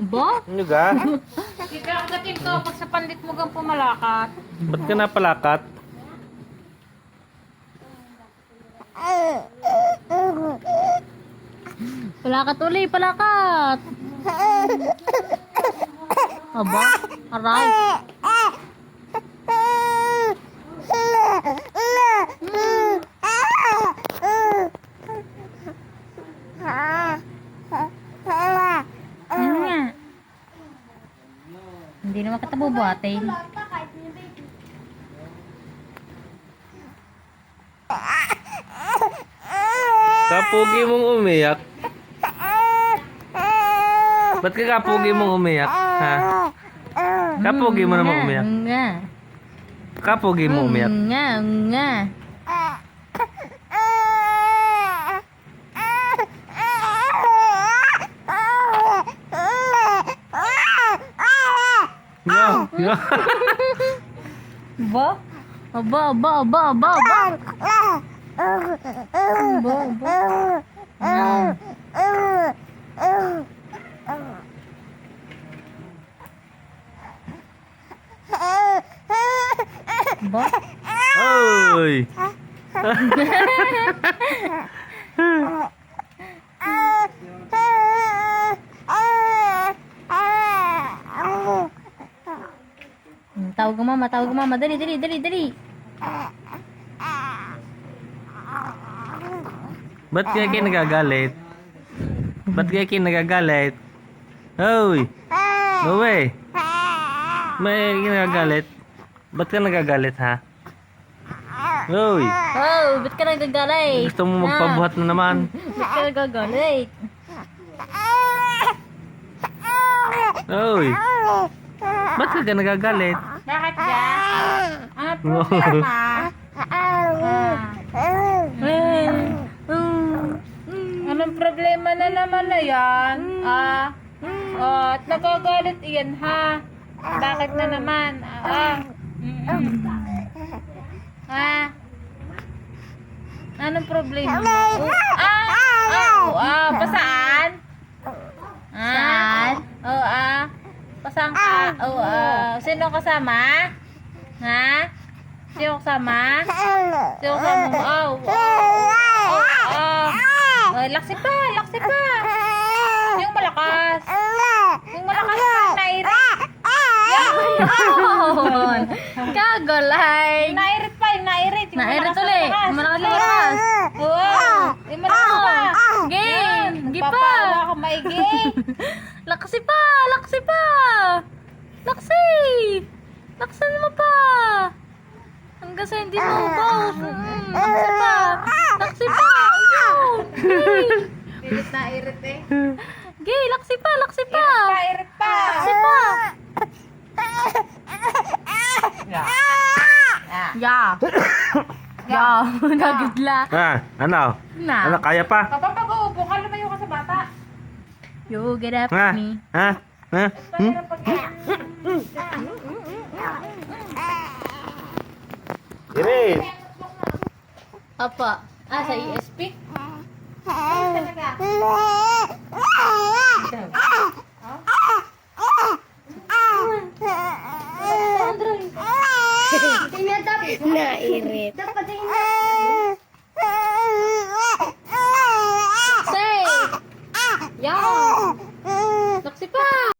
Ba? Ano ga? Ikakagatin ko pag sa pandit mo kang pumalakat. Ba't ka napalakat? Palakat uli, palakat. Aba, aray. Ano nga? Hindi naman kita bubuhatin. Kapugi mong umiyak. Ba't ka kapugi mong umiyak? Ha? Kapugi mo naman umiyak. Nga. Kapugi mo umiyak. Nga, nga. Yo, yo. Ba? Aba, aba, aba, aba, aba. Aba, aba. Ba? Oy. Tawag ka mama, tawag ka mama. Dali, dali, dali, dali. Ba't kaya kayo nagagalit? Ba't kaya kayo nagagalit? Hoy! Uwe! May nagagalit? Ba't ka nagagalit ha? Hoy! Oh, ba't ka nagagalit? Gusto mo magpabuhat na naman? Ba't ka nagagalit? Hoy! Ba't ka nagagalit? Bakit ka? Ano problema? Anong problema na naman na yan? At nagagalit iyan ha? Bakit na naman? Anong problema? Pasaan? Saan? Pasaan ka? Sino kasama? Ha? Sino kasama? Sino kasama mo? Laksi pa, laksi pa. Yung malakas. Yung malakas pa, nairit. Yun! Kagolay! Nairit pa, yung nairit. Nairit ulit. Malakas na malakas. Yung malakas pa. Game! Game pa! Papawa ka maigi. Laksi pa! Laksi pa! Laksi! Laksan mo pa! Hanggang sa hindi mo ubaw. Laksi pa! Laksi pa! Pilit na irit eh. Gay, laksi pa! Laksi pa! Irit pa! Laksi pa! Ya! Ya! Nagidla. Ano? Na. Ano, kaya pa? Kapag pag-uupo ka, lumayo ka sa bata. You get up Ha? me. Ha? Ha? Hmm? Iris! Apa? Sa ESP? Nairit. Say! Yan!